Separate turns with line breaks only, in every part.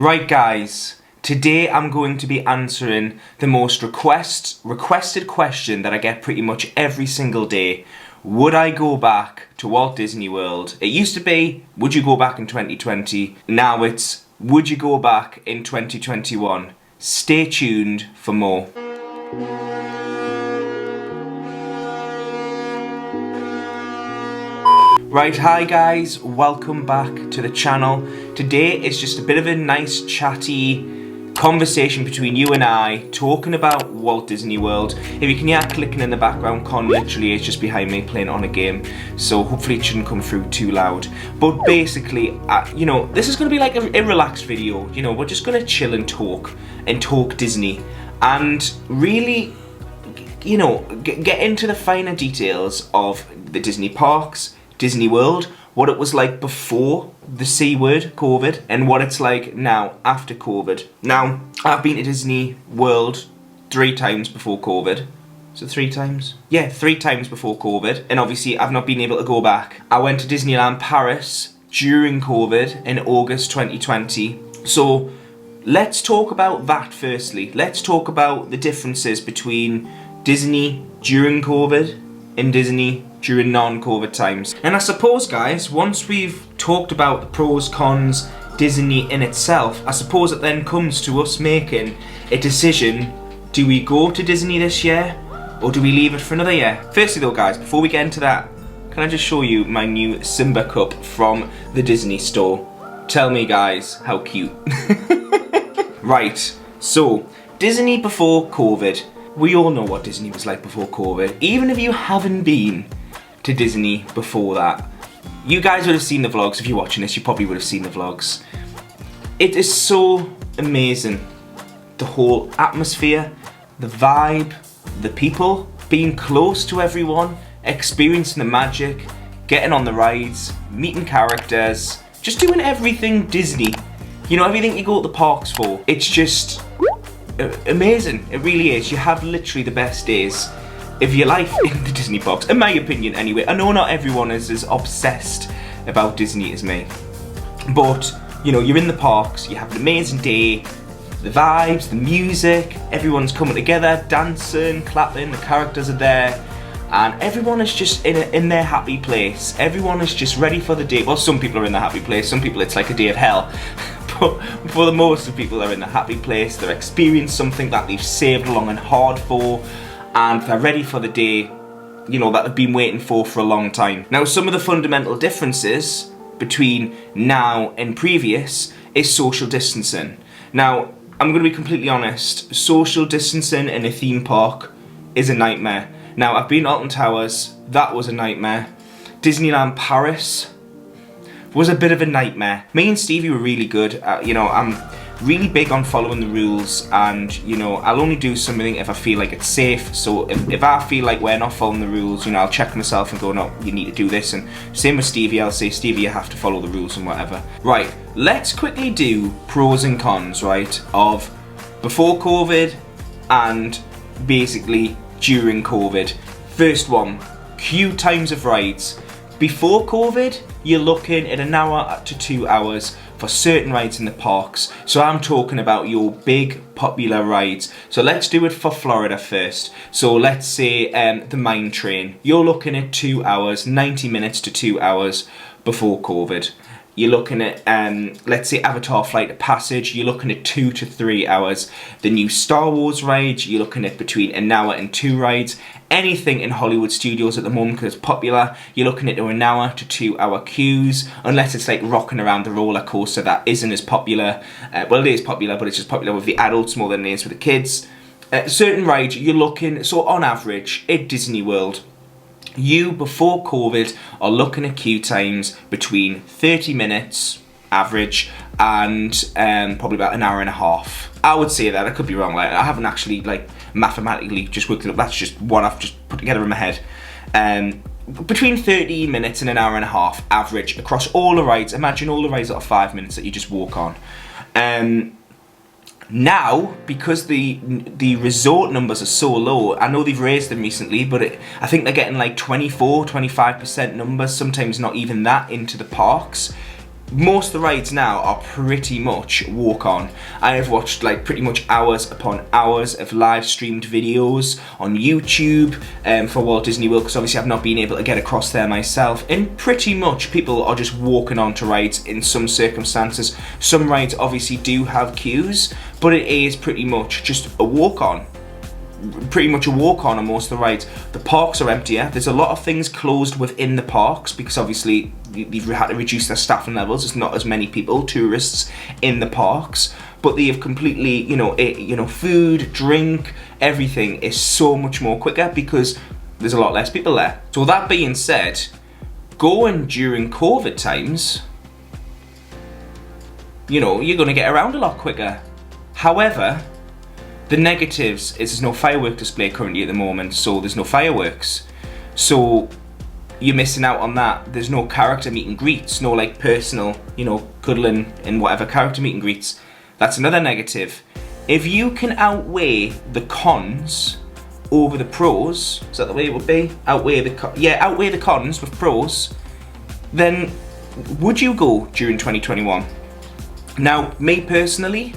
Right guys, today I'm going to be answering the most requested question that I get pretty much every single day. Would I go back to Walt Disney World? It used to be, would you go back in 2020? Now it's, would you go back in 2021? Stay tuned for more. Right, hi guys, welcome back to the channel. Today is just a bit of a nice chatty conversation between you and I, talking about Walt Disney World. If you can hear clicking in the background, Con literally is just behind me playing on a game, so hopefully it shouldn't come through too loud. But basically, this is going to be like a relaxed video. We're just going to chill and talk Disney, and really, get into the finer details of the Disney parks, Disney World, what it was like before the C word, COVID, and what it's like now after COVID. Now, I've been to Disney World 3 times before COVID. So 3 times? Yeah, 3 times before COVID, and obviously I've not been able to go back. I went to Disneyland Paris during COVID in August 2020. So let's talk about that firstly. Let's talk about the differences between Disney during COVID and Disney during non-COVID times. And I suppose, guys, once we've talked about the pros, cons, Disney in itself, I suppose it then comes to us making a decision. Do we go to Disney this year, or do we leave it for another year? Firstly though, guys, before we get into that, can I just show you my new Simba cup from the Disney store? Tell me, guys, how cute. Right, so Disney before COVID. We all know what Disney was like before COVID. Even if you haven't been to Disney before that, you guys would have seen the vlogs. If you're watching this, you probably would have seen the vlogs. It is so amazing. The whole atmosphere, the vibe, the people, being close to everyone, experiencing the magic, getting on the rides, meeting characters, just doing everything Disney. Everything you go to the parks for. It's just amazing. It really is. You have literally the best days of your life in the Disney parks, in my opinion anyway. I know not everyone is as obsessed about Disney as me, but you're in the parks, you have an amazing day, the vibes, the music, everyone's coming together, dancing, clapping, the characters are there, and everyone is just in their happy place. Everyone is just ready for the day. Well, some people are in the happy place, some people it's like a day of hell. But for the most of people, they're in a happy place, they're experiencing something that they've saved long and hard for, and they're ready for the day, that they've been waiting for a long time. Now, some of the fundamental differences between now and previous is social distancing. Now, I'm going to be completely honest, social distancing in a theme park is a nightmare. Now, I've been to Alton Towers, that was a nightmare. Disneyland Paris was a bit of a nightmare. Me and Stevie were really good. I'm really big on following the rules, and I'll only do something if I feel like it's safe. So if I feel like we're not following the rules, I'll check myself and go, no, you need to do this. And same with Stevie, I'll say, Stevie, you have to follow the rules and whatever. Right, let's quickly do pros and cons, right, of before COVID and basically during COVID. First one, queue times of rides. Before COVID, you're looking at an hour to 2 hours for certain rides in the parks. So I'm talking about your big popular rides. So let's do it for Florida first. So let's say the Mine Train. You're looking at 2 hours, 90 minutes to 2 hours before COVID. You're looking at, let's say Avatar Flight of Passage, you're looking at 2 to 3 hours. The new Star Wars ride, you're looking at between an hour and 2 rides. Anything in Hollywood studios at the moment, because it's popular, you're looking at an hour to 2 hour queues, unless it's like rocking around the roller coaster that isn't as popular. Well, it is popular, but it's just popular with the adults more than it is with the kids. Certain rides, you're looking, so on average, at Disney World, you, before COVID, are looking at queue times between 30 minutes, average, and probably about an hour and a half. I would say that, I could be wrong, I haven't actually mathematically just worked it up, that's just what I've just put together in my head. Between 30 minutes and an hour and a half, average, across all the rides. Imagine all the rides that are 5 minutes that you just walk on. Now, because the resort numbers are so low, I know they've raised them recently, but I think they're getting like 24, 25% numbers, sometimes not even that, into the parks. most of the rides now are pretty much walk on. I have watched like pretty much hours upon hours of live streamed videos on YouTube for Walt Disney World, because obviously I've not been able to get across there myself, and pretty much people are just walking on to rides in some circumstances. Some rides obviously do have queues, but it is pretty much just a walk on. Pretty much a walk on most of the rides. The parks are emptier. There's a lot of things closed within the parks because obviously they've had to reduce their staffing levels. There's not as many people, tourists, in the parks, but they have completely, food, drink, everything is so much more quicker because there's a lot less people there. So that being said, going during COVID times, you're going to get around a lot quicker. However, the negatives is there's no firework display currently at the moment, so there's no fireworks. So you're missing out on that. There's no character meet and greets, no like personal, cuddling and whatever character meet and greets. That's another negative. If you can outweigh the cons over the pros, is that the way it would be? Outweigh the cons with pros, then would you go during 2021? Now, me personally,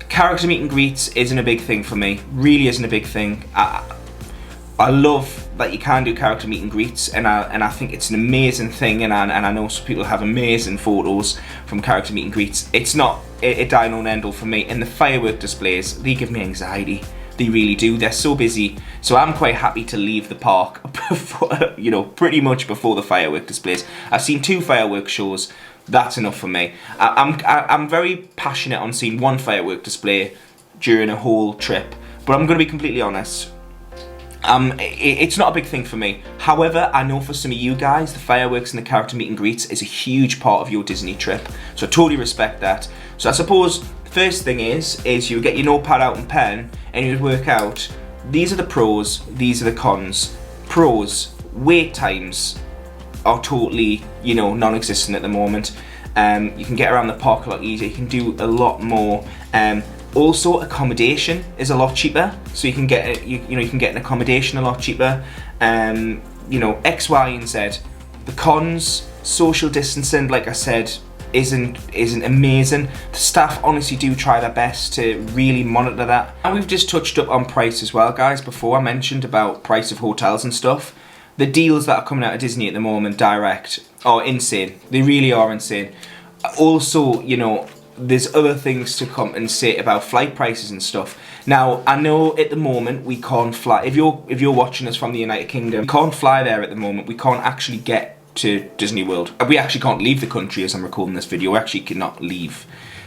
character meet and greets isn't a big thing for me. Really isn't a big thing. I love that you can do character meet and greets, and I think it's an amazing thing, and I know some people have amazing photos from character meet and greets. It's not a die-no and end-all for me. And the firework displays, they give me anxiety. They really do. They're so busy. So I'm quite happy to leave the park before, pretty much before the firework displays. I've seen 2 firework shows. That's enough for me. I'm very passionate on seeing one firework display during a whole trip, but I'm going to be completely honest. It's not a big thing for me. However, I know for some of you guys, the fireworks and the character meet and greets is a huge part of your Disney trip. So I totally respect that. So I suppose the first thing is you get your notepad out and pen and you work out, these are the pros, these are the cons. Pros, wait times are totally, non-existent at the moment. You can get around the park a lot easier. You can do a lot more. Also, accommodation is a lot cheaper, so you can get an accommodation a lot cheaper. X, Y, and Z. The cons, social distancing, like I said, isn't amazing. The staff honestly do try their best to really monitor that. And we've just touched up on price as well, guys. Before I mentioned about price of hotels and stuff. The deals that are coming out of Disney at the moment, direct, are insane. They really are insane. Also, there's other things to compensate about flight prices and stuff. Now, I know at the moment we can't fly. If you're watching us from the United Kingdom, we can't fly there at the moment. We can't actually get to Disney World. We actually can't leave the country as I'm recording this video. We actually cannot leave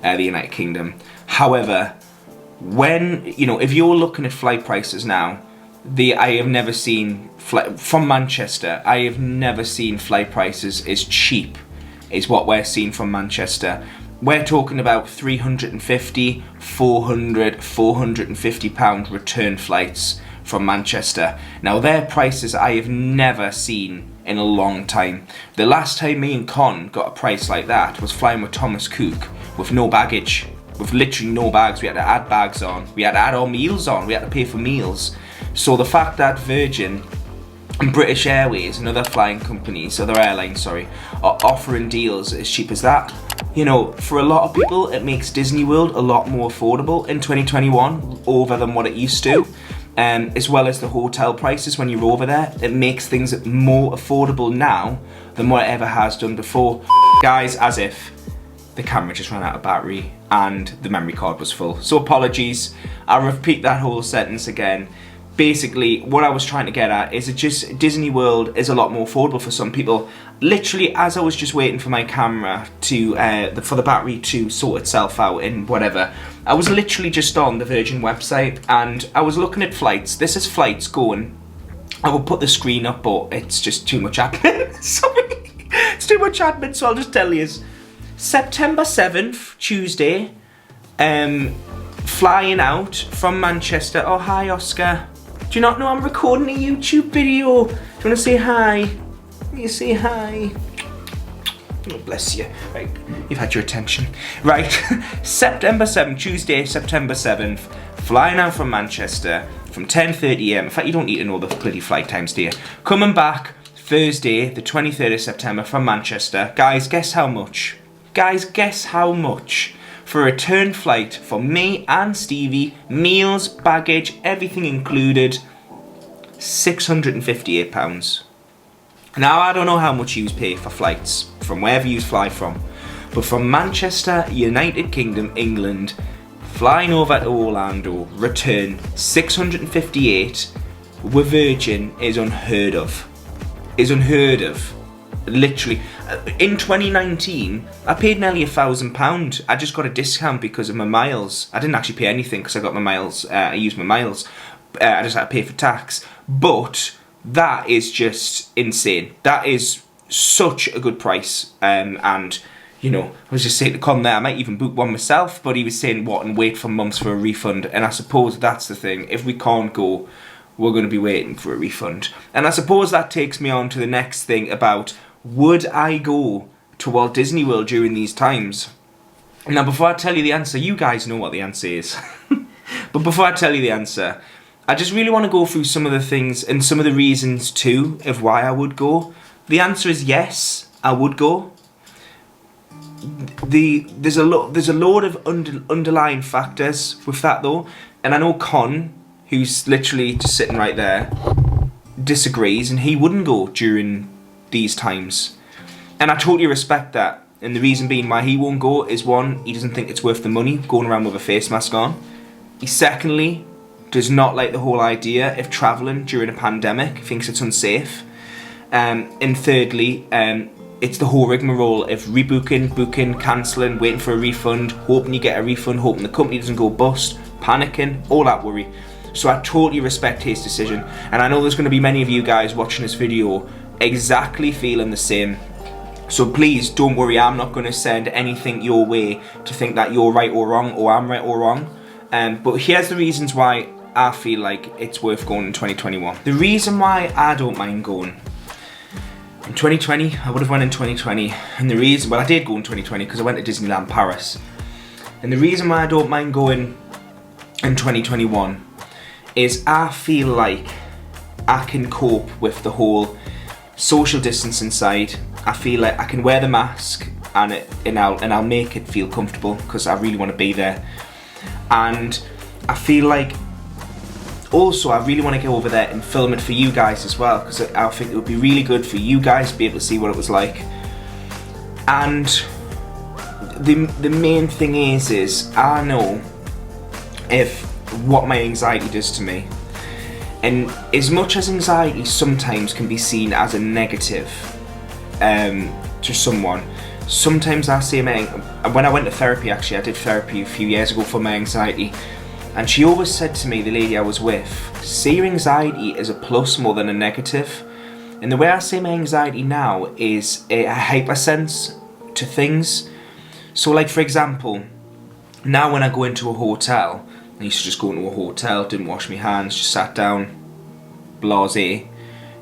the United Kingdom. However, if you're looking at flight prices now, I have never seen from Manchester. I have never seen flight prices as cheap as what we're seeing from Manchester. We're talking about 350, 400, 450 pound return flights from Manchester. Now their prices I have never seen in a long time. The last time me and Con got a price like that was flying with Thomas Cook with no baggage, with literally no bags. We had to add bags on. We had to add our meals on. We had to pay for meals. So the fact that Virgin and British Airways and other flying companies, other airlines, are offering deals as cheap as that, for a lot of people it makes Disney World a lot more affordable in 2021 over than what it used to. As well as the hotel prices when you're over there, it makes things more affordable now than what it ever has done before. Guys, as if the camera just ran out of battery and the memory card was full. So apologies, I'll repeat that whole sentence again. Basically, what I was trying to get at is Disney World is a lot more affordable for some people. Literally, as I was just waiting for my camera for the battery to sort itself out and whatever, I was literally just on the Virgin website and I was looking at flights. This is flights going. I will put the screen up, but it's just too much admin. Sorry, it's too much admin, so I'll just tell you. September 7th, Tuesday, flying out from Manchester. Oh, hi, Oscar. Do you not know I'm recording a YouTube video? Do you want to say hi? You say hi. Oh, bless you. Right, you've had your attention. Right, September 7th, Tuesday, September 7th, flying out from Manchester from 10:30 AM. In fact, you don't need to know the bloody flight times, do you? Coming back, Thursday, the 23rd of September from Manchester. Guys, guess how much? Guys, guess how much? For a return flight for me and Stevie, meals, baggage, everything included, £658. Now, I don't know how much you pay for flights from wherever you fly from, but from Manchester, United Kingdom, England, flying over to Orlando, return 658 with Virgin is unheard of. Is unheard of. Literally. In 2019, I paid nearly £1,000. I just got a discount because of my miles. I didn't actually pay anything because I got my miles. I used my miles. I just had to pay for tax. But that is just insane. That is such a good price. And, you know, I was just saying to Con there, I might even book one myself. But he was saying, what, and wait for months for a refund. And I suppose that's the thing. If we can't go, we're going to be waiting for a refund. And I suppose that takes me on to the next thing about, would I go to Walt Disney World during these times? Now, before I tell you the answer, you guys know what the answer is. But before I tell you the answer, I just really want to go through some of the things and some of the reasons too of why I would go. The answer is yes, I would go. There's a load of underlying factors with that though, and I know Con, who's literally just sitting right there, disagrees, and he wouldn't go during these times. And I totally respect that. And the reason being why he won't go is, one, he doesn't think it's worth the money going around with a face mask on. He secondly does not like the whole idea of travelling during a pandemic, thinks it's unsafe. And thirdly, it's the whole rigmarole of rebooking, booking, cancelling, waiting for a refund, hoping you get a refund, hoping the company doesn't go bust, panicking, all that worry. So I totally respect his decision. And I know there's going to be many of you guys watching this video exactly feeling the same. So please don't worry, I'm not going to send anything your way to think that you're right or wrong, or I'm right or wrong. But here's the reasons why I feel like it's worth going in 2021. The reason why I don't mind going in 2020, I would have went in 2020, and the reason, well, I did go in 2020 because I went to Disneyland Paris. And the reason why I don't mind going in 2021 is I feel like I can cope with the whole social distance inside. I feel like I can wear the mask and I'll make it feel comfortable because I really want to be there. And I feel like also I really want to go over there and film it for you guys as well, because I think it would be really good for you guys to be able to see what it was like. And the main thing is I know if what my anxiety does to me. And as much as anxiety sometimes can be seen as a negative to someone, sometimes I say, when I went to therapy, actually I did therapy a few years ago for my anxiety, and she always said to me, the lady I was with, see your anxiety as a plus more than a negative. And the way I say my anxiety now is a hypersense to things. So like for example, now when I go into a hotel, I used to just go into a hotel, didn't wash my hands, just sat down, blasé.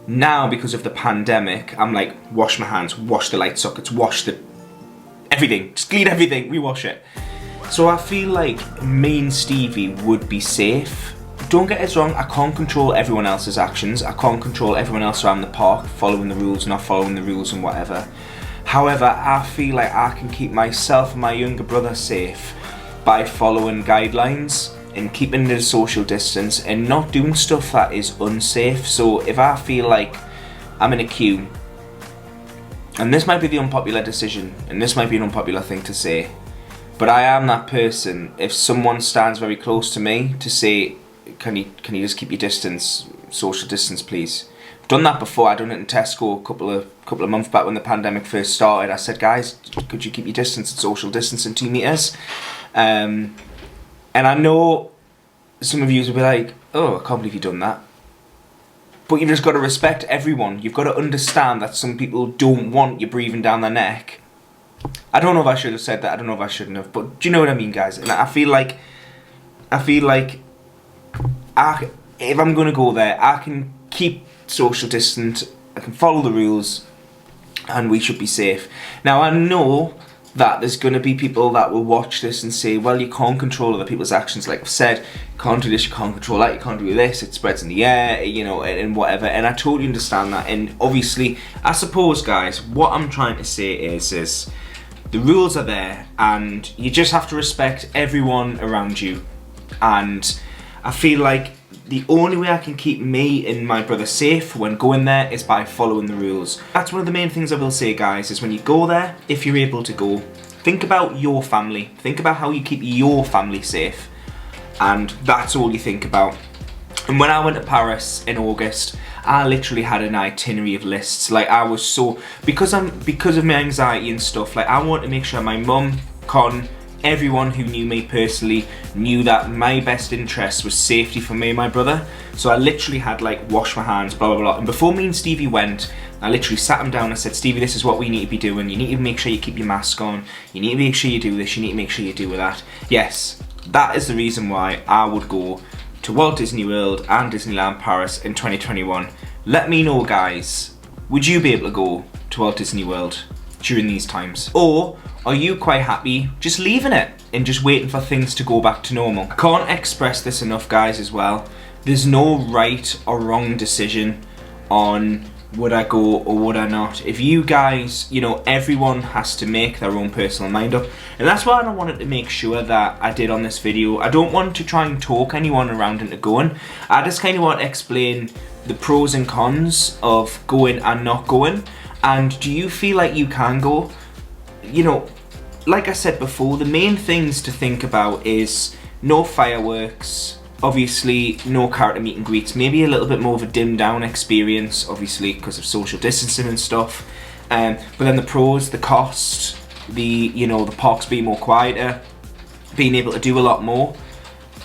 Now, because of the pandemic, I'm like, wash my hands, wash the light sockets, wash the everything, just clean everything, rewash it. So I feel like me and Stevie would be safe. Don't get us wrong, I can't control everyone else's actions, I can't control everyone else around the park, following the rules, not following the rules and whatever. However, I feel like I can keep myself and my younger brother safe by following guidelines and keeping the social distance and not doing stuff that is unsafe. So if I feel like I'm in a queue, and this might be the unpopular decision, and this might be an unpopular thing to say, but I am that person, if someone stands very close to me, to say, can you just keep your distance, social distance please. I've done that before. I done it in Tesco a couple of months back when the pandemic first started. I said, guys, could you keep your distance and social distancing 2 meters? And I know some of you will be like, oh, I can't believe you've done that. But you've just got to respect everyone. You've got to understand that some people don't want you breathing down their neck. I don't know if I should have said that, I don't know if I shouldn't have, but do you know what I mean, guys? And I feel like if I'm going to go there, I can keep social distance, I can follow the rules, and we should be safe. Now, I know that there's going to be people that will watch this and say, well, you can't control other people's actions. Like I've said, you can't do this, you can't control that, you can't do this, it spreads in the air, you know, and whatever. And I totally understand that. And obviously, I suppose, guys, what I'm trying to say is the rules are there, and you just have to respect everyone around you. And I feel like the only way I can keep me and my brother safe when going there is by following the rules. That's one of the main things I will say, guys, is when you go there, if you're able to go, think about your family. Think about how you keep your family safe. And that's all you think about. And when I went to Paris in August, I literally had an itinerary of lists. Like I was so, because of my anxiety and stuff, like I wanted to make sure my mum, Con, everyone who knew me personally knew that my best interest was safety for me and my brother. So I literally had like wash my hands, blah blah blah. And before me and Stevie went, I literally sat him down and said, Stevie, this is what we need to be doing. You need to make sure you keep your mask on. You need to make sure you do this. You need to make sure you do that. Yes, that is the reason why I would go to Walt Disney World and Disneyland Paris in 2021. Let me know, guys, would you be able to go to Walt Disney World during these times? Or are you quite happy just leaving it and just waiting for things to go back to normal? I can't express this enough, guys, as well. There's no right or wrong decision on would I go or would I not. If you guys, you know, everyone has to make their own personal mind up. And that's why I wanted to make sure that I did on this video. I don't want to try and talk anyone around into going. I just kind of want to explain the pros and cons of going and not going. And do you feel like you can go? You know, like I said before, the main things to think about is no fireworks, obviously no character meet and greets, maybe a little bit more of a dimmed down experience, obviously because of social distancing and stuff. But then the pros, the cost, the parks being more quieter, being able to do a lot more.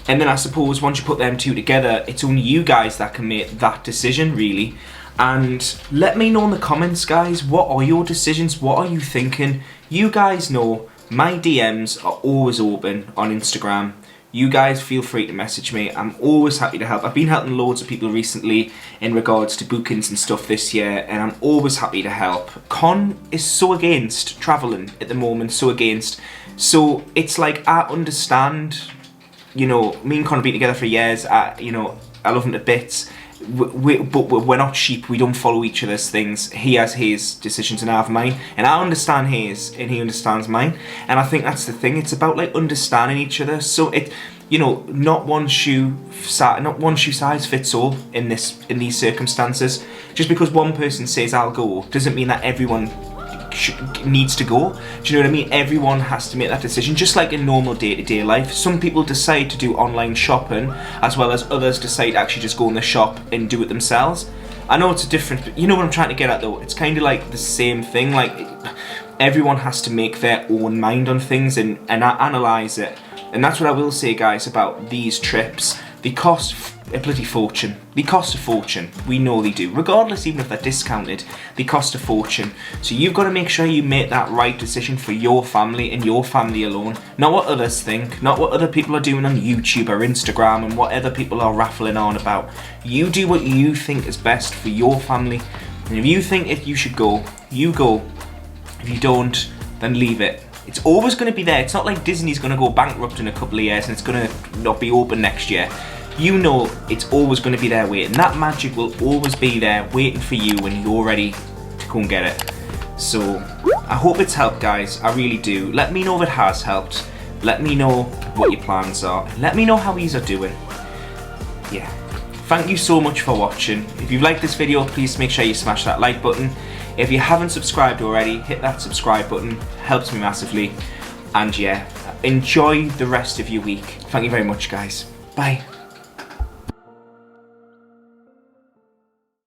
And then I suppose once you put them two together, it's only you guys that can make that decision, really. And let me know in the comments, guys, what are your decisions? What are you thinking? You guys know my DMs are always open on Instagram. You guys feel free to message me. I'm always happy to help. I've been helping loads of people recently in regards to bookings and stuff this year, and I'm always happy to help. Con is so against travelling at the moment, so against. So it's like, I understand, you know, me and Con have been together for years. I love him to bits. But we're not sheep. We don't follow each other's things. He has his decisions and I have mine, and I understand his and he understands mine. And I think that's the thing. It's about like understanding each other. So it, you know, not one shoe size fits all in these circumstances. Just because one person says I'll go doesn't mean that everyone needs to go. Do you know what I mean? Everyone has to make that decision, just like in normal day-to-day life. Some people decide to do online shopping, as well as others decide to actually just go in the shop and do it themselves. I know it's a different, but you know what I'm trying to get at though? It's kind of like the same thing. Like, everyone has to make their own mind on things and analyse it. And that's what I will say, guys, about these trips. They cost a bloody fortune. They cost a fortune. We know they do. Regardless, even if they're discounted, they cost a fortune. So you've got to make sure you make that right decision for your family and your family alone. Not what others think, not what other people are doing on YouTube or Instagram and what other people are raffling on about. You do what you think is best for your family. And if you think if you should go, you go. If you don't, then leave it. It's always going to be there. It's not like Disney's going to go bankrupt in a couple of years and it's going to not be open next year. You know it's always going to be there waiting. That magic will always be there waiting for you when you're ready to go and get it. So I hope it's helped, guys. I really do. Let me know if it has helped. Let me know what your plans are. Let me know how these are doing. Yeah. Thank you so much for watching. If you've liked this video, please make sure you smash that like button. If you haven't subscribed already, hit that subscribe button. Helps me massively. And yeah, enjoy the rest of your week. Thank you very much, guys. Bye.